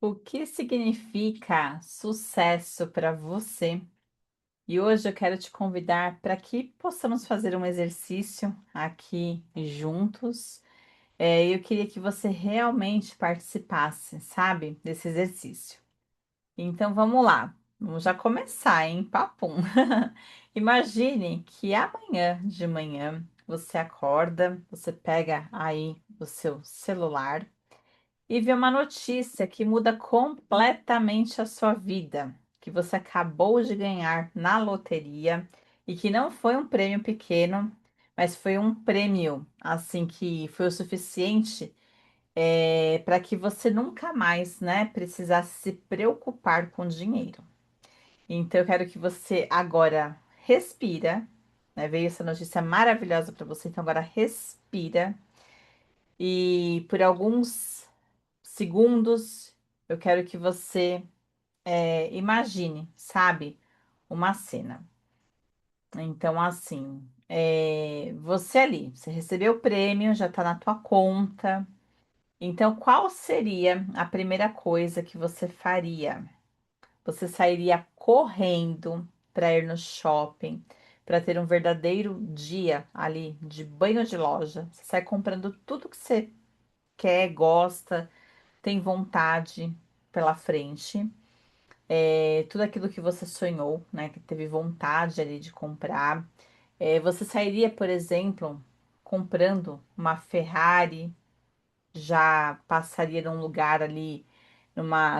O que significa sucesso para você? E hoje eu quero te convidar para que possamos fazer um exercício aqui juntos. Eu queria que você realmente participasse, sabe, desse exercício. Então vamos lá, vamos já começar, hein? Papum! Imagine que amanhã de manhã você acorda, você pega aí o seu celular e vê uma notícia que muda completamente a sua vida, que você acabou de ganhar na loteria e que não foi um prêmio pequeno, mas foi um prêmio assim que foi o suficiente para que você nunca mais, né, precisasse se preocupar com dinheiro. Então eu quero que você agora respira, né? Veio essa notícia maravilhosa para você, então agora respira e por alguns segundos, eu quero que você imagine, sabe, uma cena. Então, assim, você ali, você recebeu o prêmio, já está na tua conta. Então, qual seria a primeira coisa que você faria? Você sairia correndo para ir no shopping, para ter um verdadeiro dia ali de banho de loja. Você sai comprando tudo que você quer, gosta, tem vontade pela frente, tudo aquilo que você sonhou, né, que teve vontade ali de comprar. Você sairia, por exemplo, comprando uma Ferrari, já passaria num lugar ali,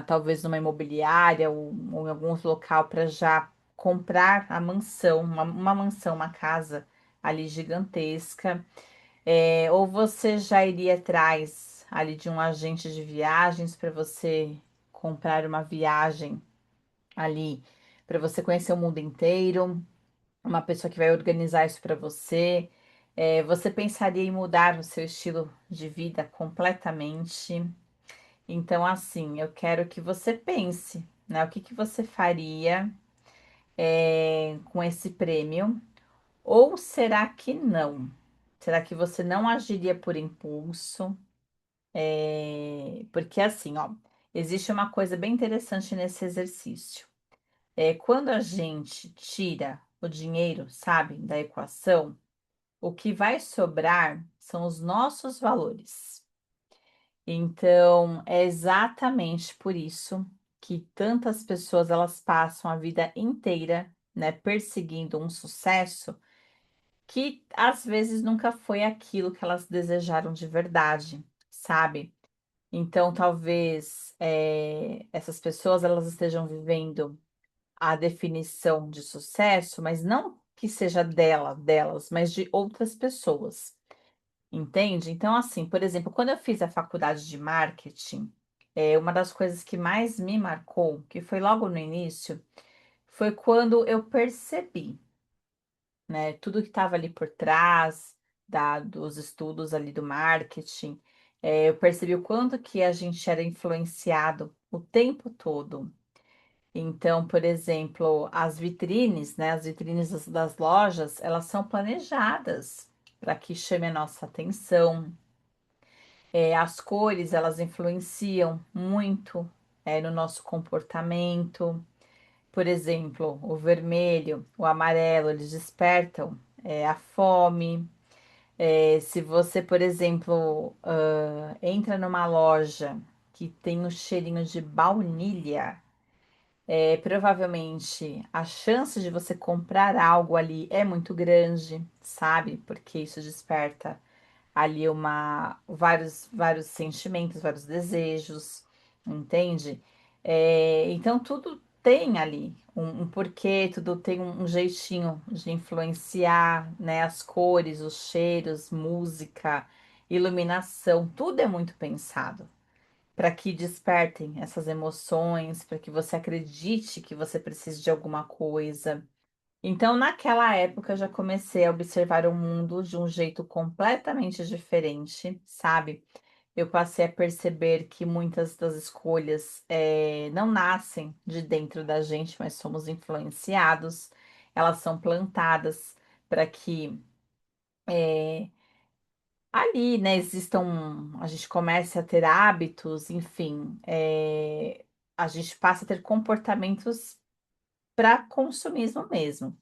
talvez numa imobiliária ou em algum outro local para já comprar a mansão, uma mansão, uma casa ali gigantesca. Ou você já iria atrás ali de um agente de viagens para você comprar uma viagem ali, para você conhecer o mundo inteiro, uma pessoa que vai organizar isso para você. Você pensaria em mudar o seu estilo de vida completamente. Então, assim, eu quero que você pense, né? O que que você faria, com esse prêmio? Ou será que não? Será que você não agiria por impulso? Porque assim, ó, existe uma coisa bem interessante nesse exercício. Quando a gente tira o dinheiro, sabe, da equação, o que vai sobrar são os nossos valores. Então, é exatamente por isso que tantas pessoas elas passam a vida inteira, né, perseguindo um sucesso que às vezes nunca foi aquilo que elas desejaram de verdade, sabe? Então, talvez essas pessoas elas estejam vivendo a definição de sucesso, mas não que seja delas, mas de outras pessoas, entende? Então, assim, por exemplo, quando eu fiz a faculdade de marketing, uma das coisas que mais me marcou, que foi logo no início, foi quando eu percebi, né, tudo que estava ali por trás dos estudos ali do marketing. Eu percebi o quanto que a gente era influenciado o tempo todo. Então, por exemplo, as vitrines, né, as vitrines das lojas, elas são planejadas para que chame a nossa atenção. As cores, elas influenciam muito, no nosso comportamento. Por exemplo, o vermelho, o amarelo, eles despertam, a fome. Se você, por exemplo, entra numa loja que tem o cheirinho de baunilha, provavelmente a chance de você comprar algo ali é muito grande, sabe? Porque isso desperta ali vários sentimentos, vários desejos, entende? Então tudo tem ali um porquê, tudo tem um jeitinho de influenciar, né? As cores, os cheiros, música, iluminação, tudo é muito pensado para que despertem essas emoções, para que você acredite que você precisa de alguma coisa. Então, naquela época, eu já comecei a observar o mundo de um jeito completamente diferente, sabe? Eu passei a perceber que muitas das escolhas não nascem de dentro da gente, mas somos influenciados, elas são plantadas para que ali, né, existam, a gente comece a ter hábitos, enfim, a gente passa a ter comportamentos para consumismo mesmo.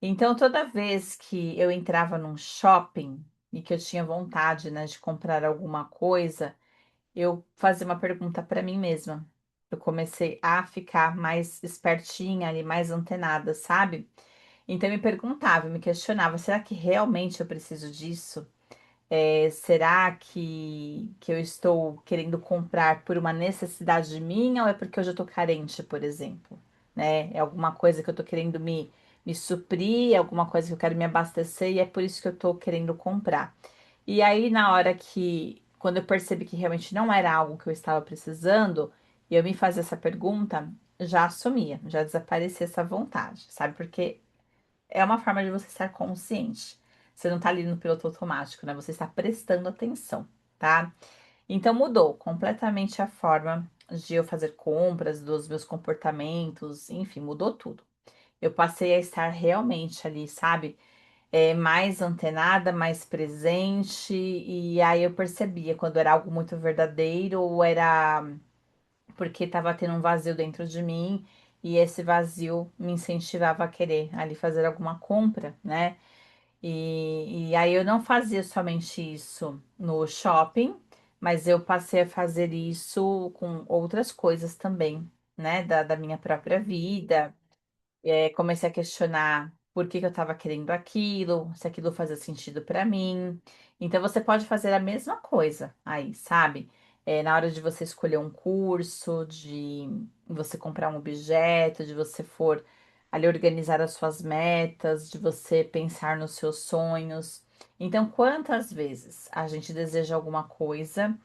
Então, toda vez que eu entrava num shopping e que eu tinha vontade, né, de comprar alguma coisa, eu fazia uma pergunta para mim mesma. Eu comecei a ficar mais espertinha ali, mais antenada, sabe? Então, eu me perguntava, eu me questionava: será que realmente eu preciso disso? Será que eu estou querendo comprar por uma necessidade minha ou é porque eu já estou carente, por exemplo? Né? É alguma coisa que eu estou querendo me suprir, é alguma coisa que eu quero me abastecer e é por isso que eu estou querendo comprar. E aí, na hora quando eu percebi que realmente não era algo que eu estava precisando, e eu me fazia essa pergunta, já assumia, já desaparecia essa vontade, sabe? Porque é uma forma de você estar consciente. Você não está ali no piloto automático, né? Você está prestando atenção, tá? Então mudou completamente a forma de eu fazer compras, dos meus comportamentos, enfim, mudou tudo. Eu passei a estar realmente ali, sabe? Mais antenada, mais presente, e aí eu percebia quando era algo muito verdadeiro ou era porque estava tendo um vazio dentro de mim e esse vazio me incentivava a querer ali fazer alguma compra, né? E aí eu não fazia somente isso no shopping, mas eu passei a fazer isso com outras coisas também, né? Da minha própria vida. Comecei a questionar por que que eu estava querendo aquilo, se aquilo fazia sentido para mim. Então você pode fazer a mesma coisa aí, sabe? Na hora de você escolher um curso, de você comprar um objeto, de você for ali organizar as suas metas, de você pensar nos seus sonhos. Então, quantas vezes a gente deseja alguma coisa,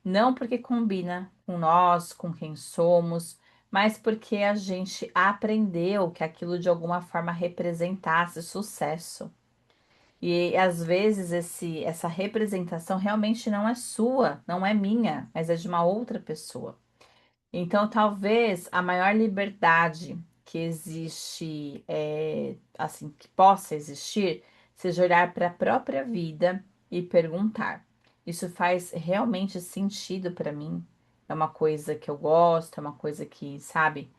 não porque combina com nós, com quem somos, mas porque a gente aprendeu que aquilo de alguma forma representasse sucesso. E às vezes essa representação realmente não é sua, não é minha, mas é de uma outra pessoa. Então, talvez a maior liberdade que existe, assim, que possa existir, seja olhar para a própria vida e perguntar: isso faz realmente sentido para mim? É uma coisa que eu gosto, é uma coisa que, sabe?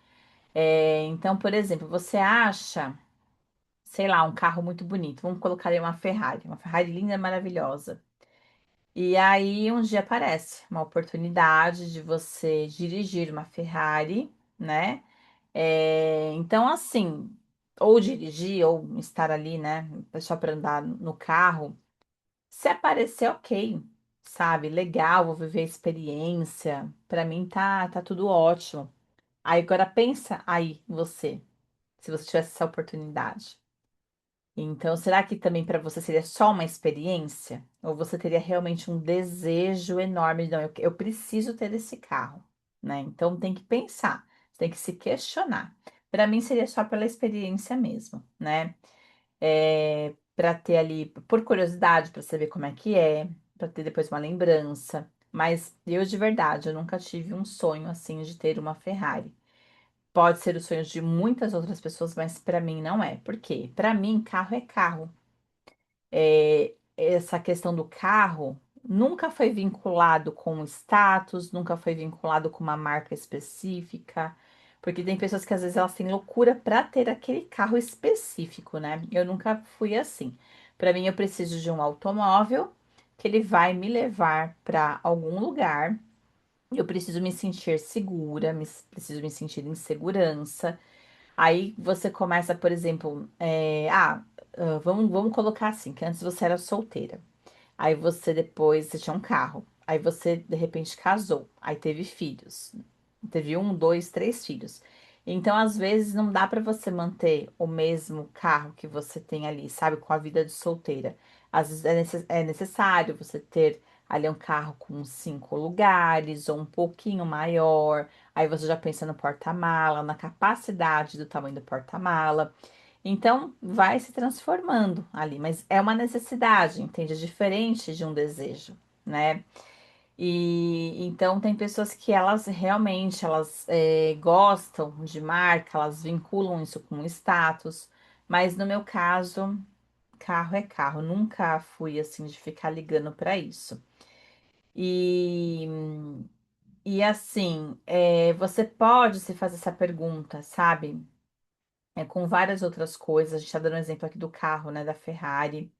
Então, por exemplo, você acha, sei lá, um carro muito bonito. Vamos colocar aí uma Ferrari linda, maravilhosa. E aí um dia aparece uma oportunidade de você dirigir uma Ferrari, né? Então, assim, ou dirigir, ou estar ali, né? Só para andar no carro. Se aparecer, ok, sabe? Legal, vou viver a experiência. Para mim tá tudo ótimo. Aí agora pensa aí, você, se você tivesse essa oportunidade. Então, será que também para você seria só uma experiência? Ou você teria realmente um desejo enorme de, não, eu preciso ter esse carro, né? Então tem que pensar, tem que se questionar. Para mim seria só pela experiência mesmo, né? Para ter ali, por curiosidade, para saber como é, para ter depois uma lembrança. Mas eu de verdade, eu nunca tive um sonho assim de ter uma Ferrari. Pode ser o sonho de muitas outras pessoas, mas para mim não é. Por quê? Para mim, carro é carro. Essa questão do carro nunca foi vinculado com status, nunca foi vinculado com uma marca específica, porque tem pessoas que às vezes elas têm loucura para ter aquele carro específico, né? Eu nunca fui assim. Para mim, eu preciso de um automóvel que ele vai me levar para algum lugar. Eu preciso me sentir segura, preciso me sentir em segurança. Aí você começa, por exemplo, vamos colocar assim, que antes você era solteira. Aí você depois, você tinha um carro. Aí você, de repente, casou. Aí teve filhos. Teve um, dois, três filhos. Então, às vezes, não dá para você manter o mesmo carro que você tem ali, sabe, com a vida de solteira. Às vezes é necessário você ter ali um carro com 5 lugares ou um pouquinho maior. Aí você já pensa no porta-mala, na capacidade do tamanho do porta-mala. Então, vai se transformando ali, mas é uma necessidade, entende? É diferente de um desejo, né? E então tem pessoas que elas realmente gostam de marca, elas vinculam isso com status, mas no meu caso, carro é carro. Nunca fui assim de ficar ligando para isso. E, e assim, você pode se fazer essa pergunta, sabe? Com várias outras coisas. A gente está dando um exemplo aqui do carro, né, da Ferrari.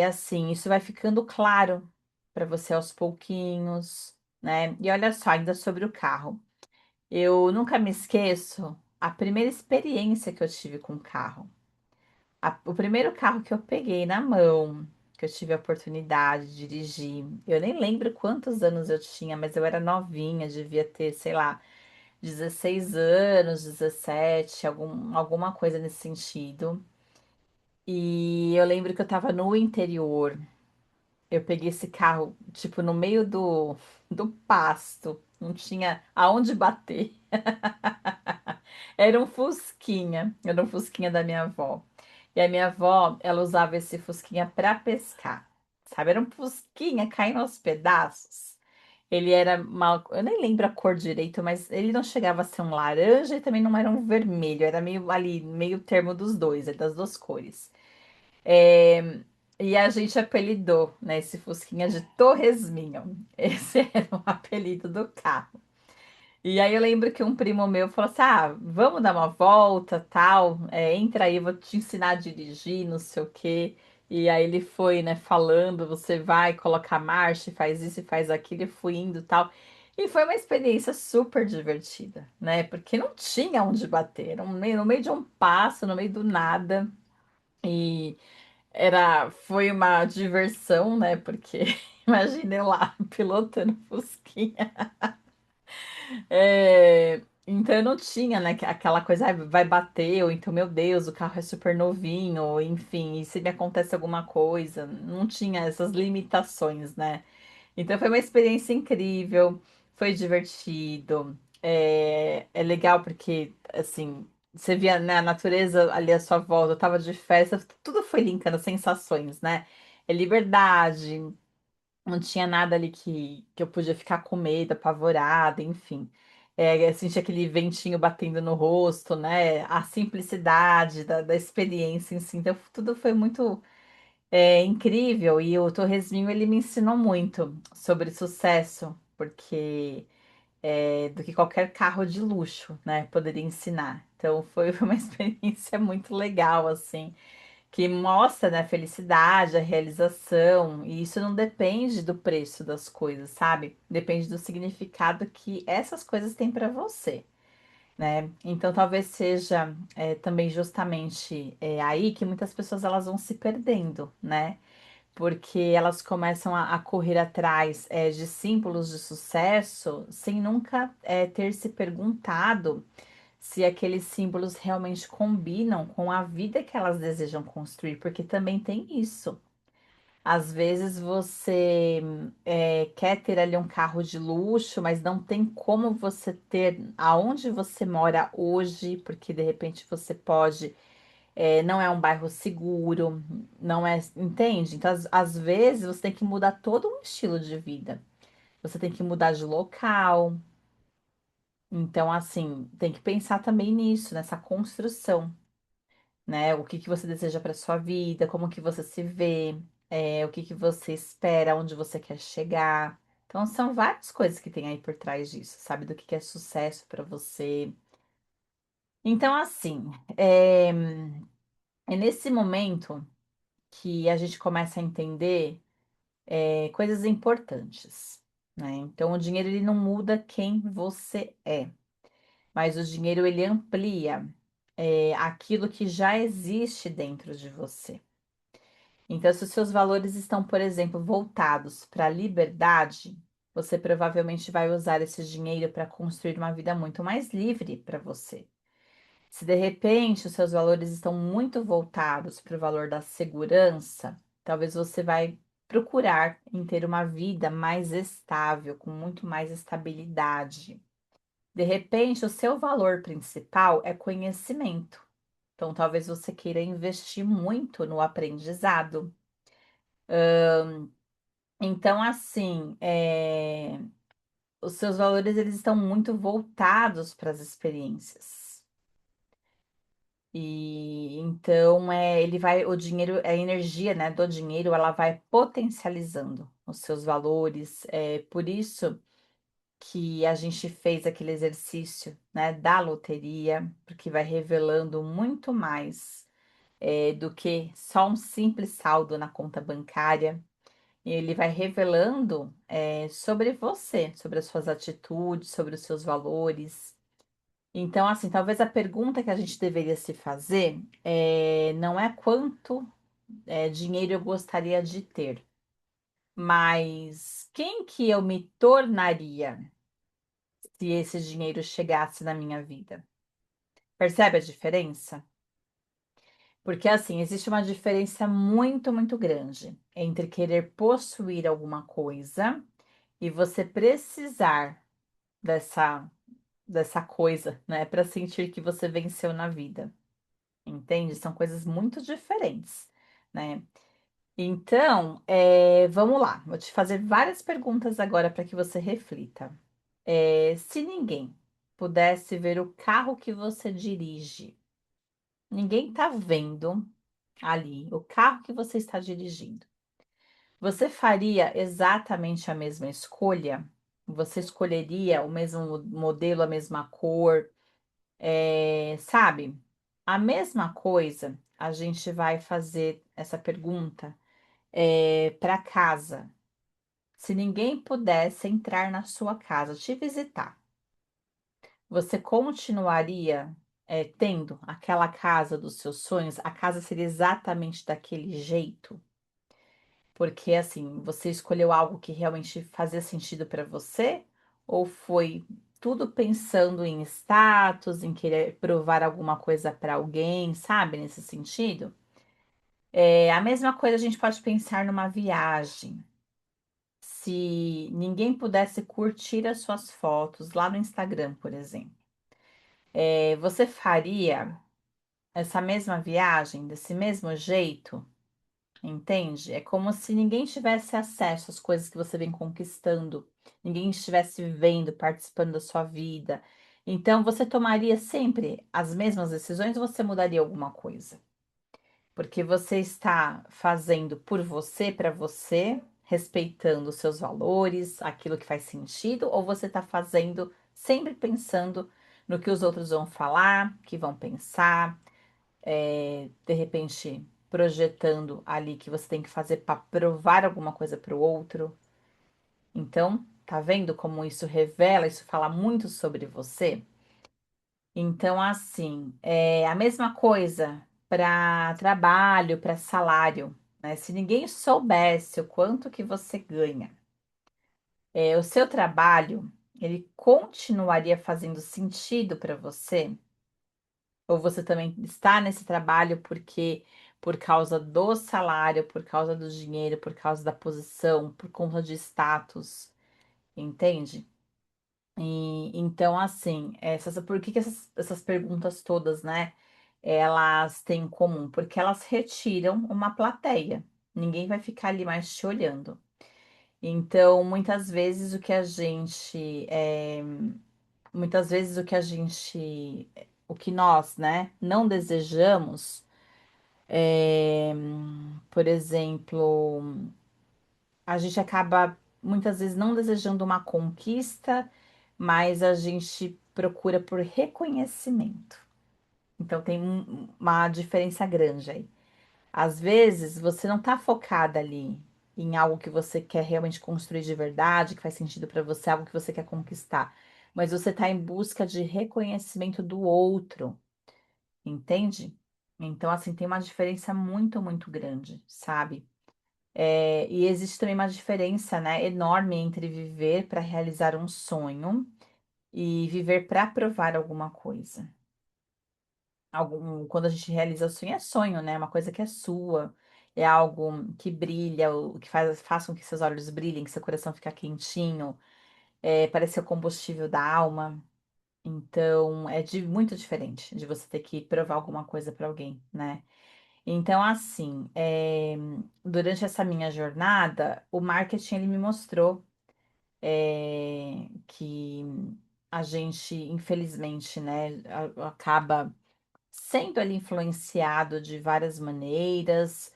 Assim, isso vai ficando claro para você aos pouquinhos, né? E olha só, ainda sobre o carro. Eu nunca me esqueço a primeira experiência que eu tive com o carro. O primeiro carro que eu peguei na mão, que eu tive a oportunidade de dirigir. Eu nem lembro quantos anos eu tinha, mas eu era novinha, devia ter, sei lá, 16 anos, 17, alguma coisa nesse sentido. E eu lembro que eu tava no interior. Eu peguei esse carro, tipo, no meio do pasto. Não tinha aonde bater. Era um fusquinha da minha avó. E a minha avó, ela usava esse fusquinha para pescar. Sabe, era um fusquinha caindo aos pedaços. Ele era mal, eu nem lembro a cor direito, mas ele não chegava a ser um laranja e também não era um vermelho, era meio ali, meio termo dos dois, das duas cores. É, e a gente apelidou, né, esse fusquinha de Torresminho. Esse era o apelido do carro. E aí eu lembro que um primo meu falou assim: ah, vamos dar uma volta, tal, entra aí, eu vou te ensinar a dirigir, não sei o quê. E aí ele foi, né, falando, você vai, coloca a marcha, faz isso e faz aquilo, e fui indo, tal. E foi uma experiência super divertida, né? Porque não tinha onde bater, era no meio de um passo, no meio do nada. E foi uma diversão, né? Porque imagina eu lá pilotando Fusquinha. Então eu não tinha, né, aquela coisa, "Ai, vai bater, ou então, meu Deus, o carro é super novinho, ou enfim, e se me acontece alguma coisa, não tinha essas limitações, né? Então foi uma experiência incrível, foi divertido, é legal porque, assim, você via, né, a natureza ali à sua volta, eu tava de festa, tudo foi linkando sensações, né? É liberdade, não tinha nada ali que eu podia ficar com medo, apavorada, enfim. Eu senti aquele ventinho batendo no rosto, né? A simplicidade da experiência em si. Então, tudo foi muito incrível. E o Torresminho, ele me ensinou muito sobre sucesso, porque do que qualquer carro de luxo, né? Poderia ensinar. Então, foi uma experiência muito legal, assim que mostra, né, a felicidade, a realização, e isso não depende do preço das coisas, sabe? Depende do significado que essas coisas têm para você, né? Então talvez seja também justamente aí que muitas pessoas elas vão se perdendo, né? Porque elas começam a correr atrás de símbolos de sucesso sem nunca ter se perguntado se aqueles símbolos realmente combinam com a vida que elas desejam construir, porque também tem isso. Às vezes você quer ter ali um carro de luxo, mas não tem como você ter aonde você mora hoje, porque de repente você pode, não é um bairro seguro, não é, entende? Então, às vezes você tem que mudar todo um estilo de vida. Você tem que mudar de local. Então, assim, tem que pensar também nisso, nessa construção, né? O que que você deseja para sua vida, como que você se vê, o que que você espera, onde você quer chegar. Então, são várias coisas que tem aí por trás disso, sabe? Do que é sucesso para você. Então, assim, é nesse momento que a gente começa a entender coisas importantes, né? Então, o dinheiro ele não muda quem você é. Mas o dinheiro ele amplia aquilo que já existe dentro de você. Então, se os seus valores estão, por exemplo, voltados para a liberdade, você provavelmente vai usar esse dinheiro para construir uma vida muito mais livre para você. Se de repente os seus valores estão muito voltados para o valor da segurança, talvez você vai procurar em ter uma vida mais estável, com muito mais estabilidade. De repente, o seu valor principal é conhecimento. Então, talvez você queira investir muito no aprendizado. Então, assim, os seus valores eles estão muito voltados para as experiências. E então ele vai, o dinheiro, a energia, né, do dinheiro, ela vai potencializando os seus valores. É por isso que a gente fez aquele exercício, né, da loteria, porque vai revelando muito mais do que só um simples saldo na conta bancária. E ele vai revelando sobre você, sobre as suas atitudes, sobre os seus valores. Então, assim, talvez a pergunta que a gente deveria se fazer não é quanto dinheiro eu gostaria de ter, mas quem que eu me tornaria se esse dinheiro chegasse na minha vida? Percebe a diferença? Porque, assim, existe uma diferença muito, muito grande entre querer possuir alguma coisa e você precisar dessa, dessa coisa, né, para sentir que você venceu na vida. Entende? São coisas muito diferentes, né? Então, vamos lá. Vou te fazer várias perguntas agora para que você reflita. Se ninguém pudesse ver o carro que você dirige, ninguém está vendo ali o carro que você está dirigindo. Você faria exatamente a mesma escolha? Você escolheria o mesmo modelo, a mesma cor? Sabe? A mesma coisa, a gente vai fazer essa pergunta para casa. Se ninguém pudesse entrar na sua casa, te visitar, você continuaria tendo aquela casa dos seus sonhos? A casa seria exatamente daquele jeito? Porque assim, você escolheu algo que realmente fazia sentido para você? Ou foi tudo pensando em status, em querer provar alguma coisa para alguém, sabe? Nesse sentido? A mesma coisa a gente pode pensar numa viagem. Se ninguém pudesse curtir as suas fotos lá no Instagram, por exemplo, você faria essa mesma viagem desse mesmo jeito? Entende? É como se ninguém tivesse acesso às coisas que você vem conquistando, ninguém estivesse vendo, participando da sua vida. Então, você tomaria sempre as mesmas decisões ou você mudaria alguma coisa? Porque você está fazendo por você, para você, respeitando os seus valores, aquilo que faz sentido, ou você está fazendo sempre pensando no que os outros vão falar, que vão pensar, de repente projetando ali que você tem que fazer para provar alguma coisa para o outro. Então, tá vendo como isso revela, isso fala muito sobre você? Então, assim, é a mesma coisa para trabalho, para salário, né? Se ninguém soubesse o quanto que você ganha, o seu trabalho, ele continuaria fazendo sentido para você? Ou você também está nesse trabalho porque por causa do salário, por causa do dinheiro, por causa da posição, por conta de status, entende? E então, assim, por que que essas perguntas todas, né, elas têm em comum? Porque elas retiram uma plateia. Ninguém vai ficar ali mais te olhando. Então, muitas vezes o que nós, né, não desejamos, por exemplo, a gente acaba muitas vezes não desejando uma conquista, mas a gente procura por reconhecimento. Então tem uma diferença grande aí. Às vezes você não está focada ali em algo que você quer realmente construir de verdade, que faz sentido para você, algo que você quer conquistar, mas você está em busca de reconhecimento do outro, entende? Então, assim, tem uma diferença muito, muito grande, sabe? E existe também uma diferença, né, enorme entre viver para realizar um sonho e viver para provar alguma coisa. Quando a gente realiza o sonho, é sonho, né? Uma coisa que é sua, é algo que brilha, o que faz com que seus olhos brilhem, que seu coração fica quentinho, parece o combustível da alma. Então, muito diferente de você ter que provar alguma coisa para alguém, né? Então, assim, durante essa minha jornada, o marketing ele me mostrou que a gente, infelizmente, né, acaba. sendo ali influenciado de várias maneiras,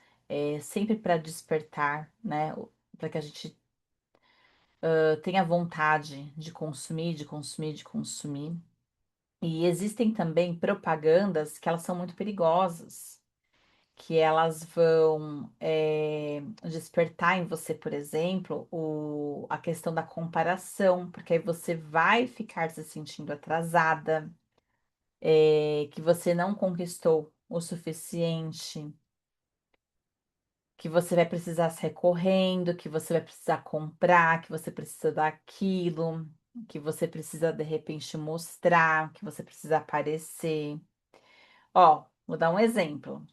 sempre para despertar, né? Para que a gente tenha vontade de consumir, de consumir, de consumir. E existem também propagandas que elas são muito perigosas, que elas vão despertar em você, por exemplo, a questão da comparação, porque aí você vai ficar se sentindo atrasada, que você não conquistou o suficiente, que você vai precisar sair correndo, que você vai precisar comprar, que você precisa daquilo, que você precisa de repente mostrar, que você precisa aparecer. Ó, vou dar um exemplo.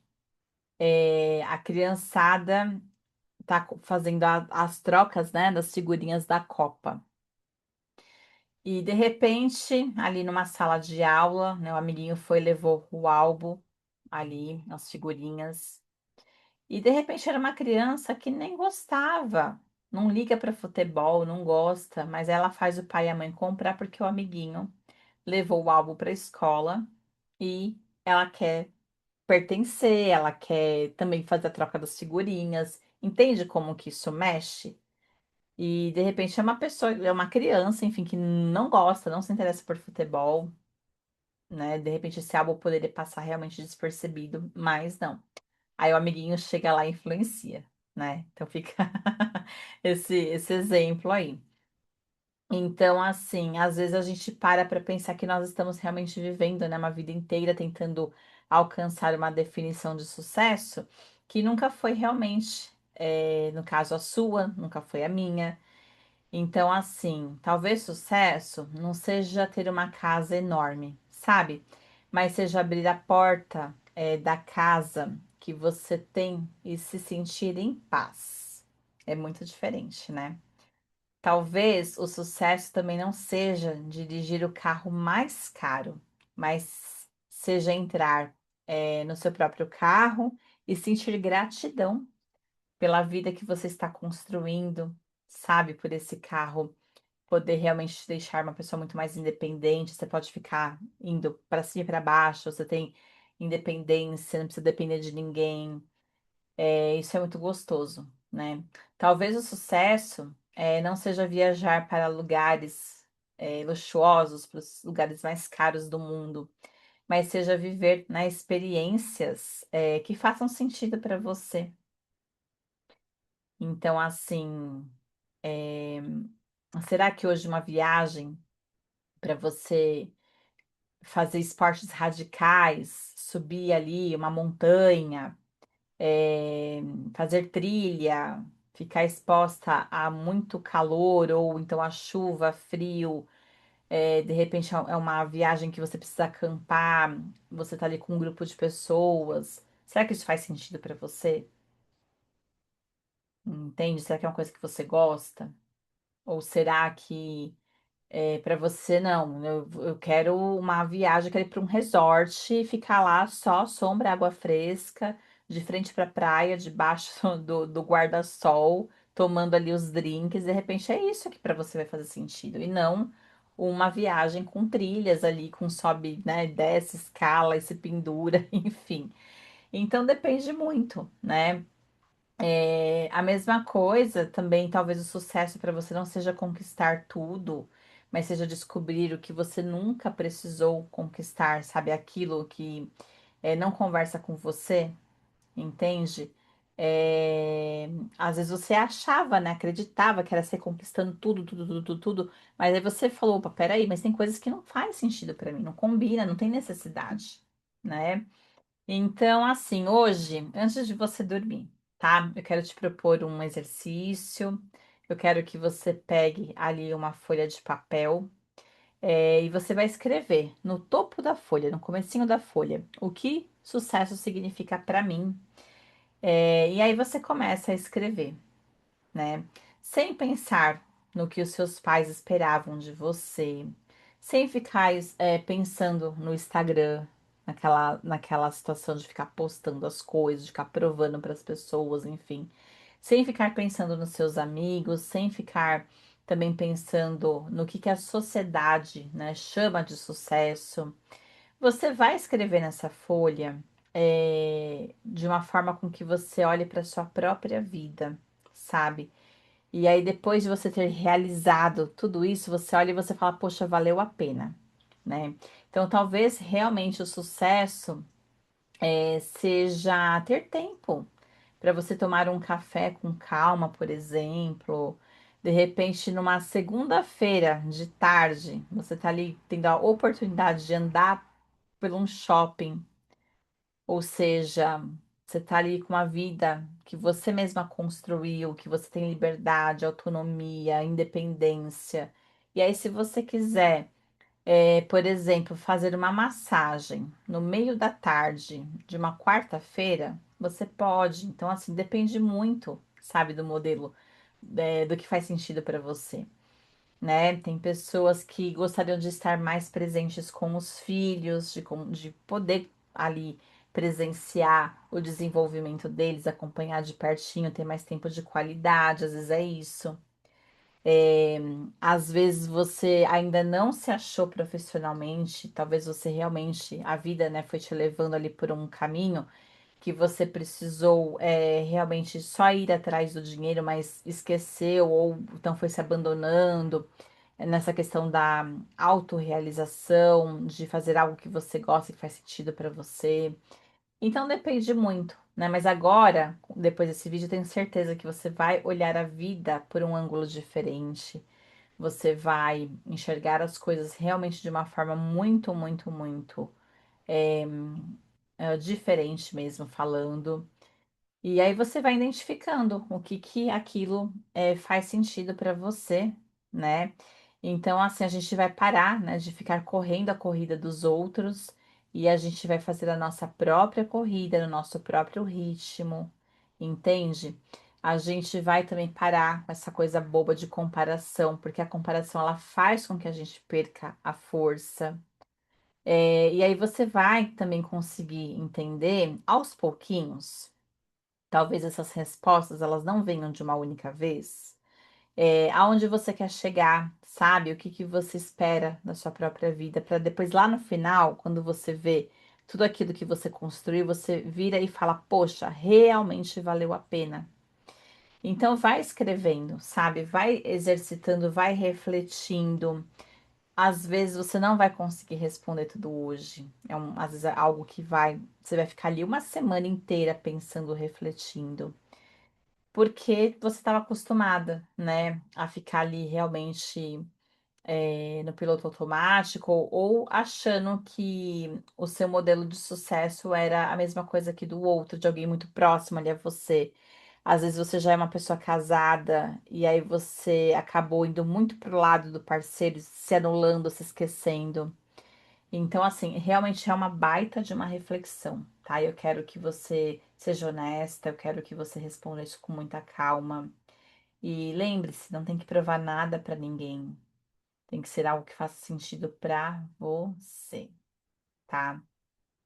A criançada tá fazendo as trocas, né, das figurinhas da Copa. E de repente, ali numa sala de aula, né, o amiguinho foi e levou o álbum ali, as figurinhas. E de repente era uma criança que nem gostava, não liga para futebol, não gosta, mas ela faz o pai e a mãe comprar porque o amiguinho levou o álbum para a escola e ela quer pertencer, ela quer também fazer a troca das figurinhas. Entende como que isso mexe? E de repente é uma pessoa, é uma criança, enfim, que não gosta, não se interessa por futebol, né? De repente esse álbum poderia passar realmente despercebido, mas não. Aí o amiguinho chega lá e influencia, né? Então fica esse exemplo aí. Então, assim, às vezes a gente para pensar que nós estamos realmente vivendo, né, uma vida inteira tentando alcançar uma definição de sucesso que nunca foi realmente, no caso a sua, nunca foi a minha. Então, assim, talvez sucesso não seja ter uma casa enorme, sabe? Mas seja abrir a porta, da casa que você tem e se sentir em paz. É muito diferente, né? Talvez o sucesso também não seja dirigir o carro mais caro, mas seja entrar, no seu próprio carro e sentir gratidão pela vida que você está construindo, sabe? Por esse carro poder realmente te deixar uma pessoa muito mais independente. Você pode ficar indo para cima e para baixo, você tem independência, não precisa depender de ninguém. Isso é muito gostoso, né? Talvez o sucesso não seja viajar para lugares luxuosos, para os lugares mais caros do mundo, mas seja viver, né, experiências que façam sentido para você. Então, assim, é, será que hoje uma viagem para você fazer esportes radicais, subir ali uma montanha, é, fazer trilha, ficar exposta a muito calor ou então a chuva, frio, de repente é uma viagem que você precisa acampar, você tá ali com um grupo de pessoas. Será que isso faz sentido para você? Entende? Será que é uma coisa que você gosta? Ou será que para você não? Eu quero uma viagem, eu quero ir para um resort e ficar lá só sombra, água fresca, de frente para a praia, debaixo do guarda-sol, tomando ali os drinks. De repente é isso que para você vai fazer sentido. E não uma viagem com trilhas ali, com sobe, né, desce, escala e se pendura, enfim. Então depende muito, né? A mesma coisa também, talvez o sucesso para você não seja conquistar tudo, mas seja descobrir o que você nunca precisou conquistar, sabe? Aquilo que não conversa com você, entende? É, Às vezes você achava, né? Acreditava que era ser conquistando tudo, tudo, tudo, tudo, tudo, mas aí você falou, opa, peraí, mas tem coisas que não faz sentido para mim, não combina, não tem necessidade, né? Então, assim, hoje, antes de você dormir, tá? Eu quero te propor um exercício. Eu quero que você pegue ali uma folha de papel, e você vai escrever no topo da folha, no comecinho da folha, o que sucesso significa para mim. E aí você começa a escrever, né? Sem pensar no que os seus pais esperavam de você, sem ficar pensando no Instagram, naquela situação de ficar postando as coisas, de ficar provando para as pessoas, enfim, sem ficar pensando nos seus amigos, sem ficar também pensando no que a sociedade, né, chama de sucesso. Você vai escrever nessa folha, de uma forma com que você olhe para sua própria vida, sabe? E aí, depois de você ter realizado tudo isso, você olha e você fala, poxa, valeu a pena, né? Então, talvez realmente o sucesso seja ter tempo para você tomar um café com calma, por exemplo. De repente, numa segunda-feira de tarde, você tá ali tendo a oportunidade de andar por um shopping, ou seja, você tá ali com uma vida que você mesma construiu, que você tem liberdade, autonomia, independência. E aí, se você quiser por exemplo, fazer uma massagem no meio da tarde de uma quarta-feira, você pode. Então, assim, depende muito, sabe, do modelo, do que faz sentido para você, né? Tem pessoas que gostariam de estar mais presentes com os filhos, de poder ali presenciar o desenvolvimento deles, acompanhar de pertinho, ter mais tempo de qualidade, às vezes é isso. Às vezes você ainda não se achou profissionalmente, talvez você realmente, a vida, né, foi te levando ali por um caminho que você precisou realmente só ir atrás do dinheiro, mas esqueceu ou então foi se abandonando nessa questão da autorrealização, de fazer algo que você gosta e que faz sentido para você. Então depende muito, né? Mas agora, depois desse vídeo, eu tenho certeza que você vai olhar a vida por um ângulo diferente. Você vai enxergar as coisas realmente de uma forma muito, muito, muito diferente mesmo, falando. E aí você vai identificando o que que aquilo faz sentido para você, né? Então, assim, a gente vai parar, né, de ficar correndo a corrida dos outros e a gente vai fazer a nossa própria corrida, no nosso próprio ritmo, entende? A gente vai também parar com essa coisa boba de comparação, porque a comparação ela faz com que a gente perca a força. E aí você vai também conseguir entender aos pouquinhos. Talvez essas respostas elas não venham de uma única vez. Aonde você quer chegar, sabe? O que que você espera da sua própria vida, para depois lá no final, quando você vê tudo aquilo que você construiu, você vira e fala: Poxa, realmente valeu a pena. Então, vai escrevendo, sabe? Vai exercitando, vai refletindo. Às vezes você não vai conseguir responder tudo hoje. Às vezes é algo que você vai ficar ali uma semana inteira pensando, refletindo porque você estava acostumada, né, a ficar ali realmente no piloto automático ou achando que o seu modelo de sucesso era a mesma coisa que do outro, de alguém muito próximo ali a você. Às vezes você já é uma pessoa casada e aí você acabou indo muito pro lado do parceiro, se anulando, se esquecendo. Então, assim, realmente é uma baita de uma reflexão, tá? Eu quero que você seja honesta, eu quero que você responda isso com muita calma. E lembre-se, não tem que provar nada pra ninguém. Tem que ser algo que faça sentido pra você, tá?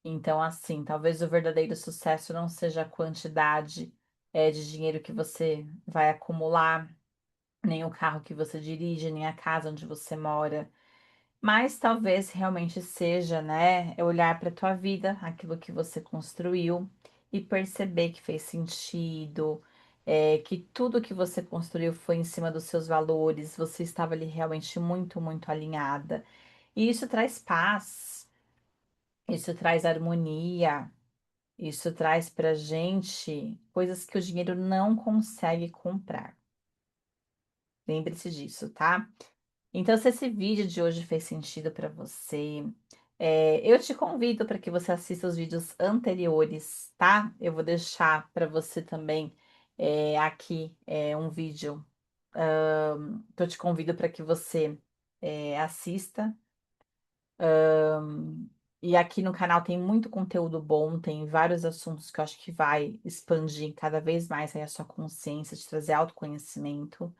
Então, assim, talvez o verdadeiro sucesso não seja a quantidade de dinheiro que você vai acumular, nem o carro que você dirige, nem a casa onde você mora. Mas talvez realmente seja, né, é olhar para a tua vida, aquilo que você construiu e perceber que fez sentido, que tudo que você construiu foi em cima dos seus valores, você estava ali realmente muito, muito alinhada. E isso traz paz, isso traz harmonia, isso traz pra gente coisas que o dinheiro não consegue comprar. Lembre-se disso, tá? Então, se esse vídeo de hoje fez sentido para você, eu te convido para que você assista os vídeos anteriores, tá? Eu vou deixar para você também aqui um vídeo que eu te convido para que você assista. E aqui no canal tem muito conteúdo bom, tem vários assuntos que eu acho que vai expandir cada vez mais aí a sua consciência, te trazer autoconhecimento.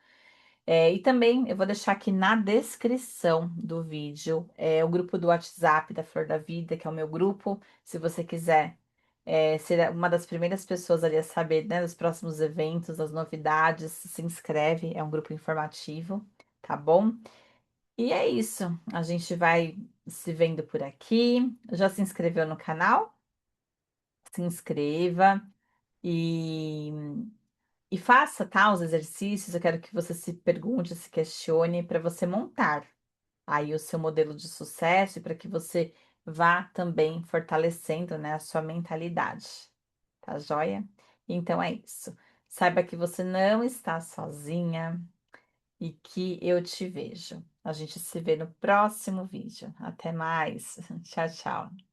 E também eu vou deixar aqui na descrição do vídeo o grupo do WhatsApp da Flor da Vida, que é o meu grupo. Se você quiser ser uma das primeiras pessoas ali a saber, né, dos próximos eventos, das novidades, se inscreve, é um grupo informativo, tá bom? E é isso. A gente vai se vendo por aqui. Já se inscreveu no canal? Se inscreva e, e faça, tá, os exercícios. Eu quero que você se pergunte, se questione para você montar aí o seu modelo de sucesso e para que você vá também fortalecendo, né, a sua mentalidade. Tá joia? Então é isso. Saiba que você não está sozinha e que eu te vejo. A gente se vê no próximo vídeo. Até mais. Tchau, tchau.